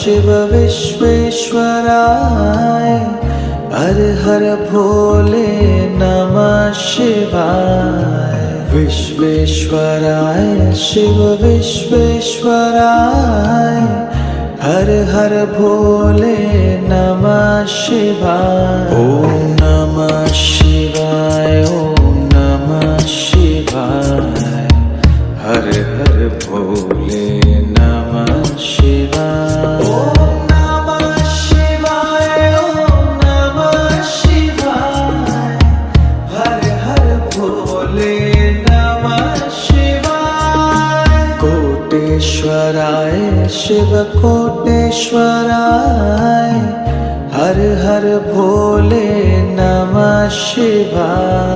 शिव विश्वेश्वराय हर हर भोले नमः शिवाय। विश्वेश्वराय शिव विश्वेश्वराय हर हर भोले नमः शिवाय। ओम नमः शिवाय ओम नमः शिवाय हर हर भोले नमः शिवाय। ओम नमः शिवाय ओम नमः शिवाय हर हर भोले नमः शिवाय। कोटेश्वराय शिव कोटेश्वराय हर हर भोले नमः शिवाय।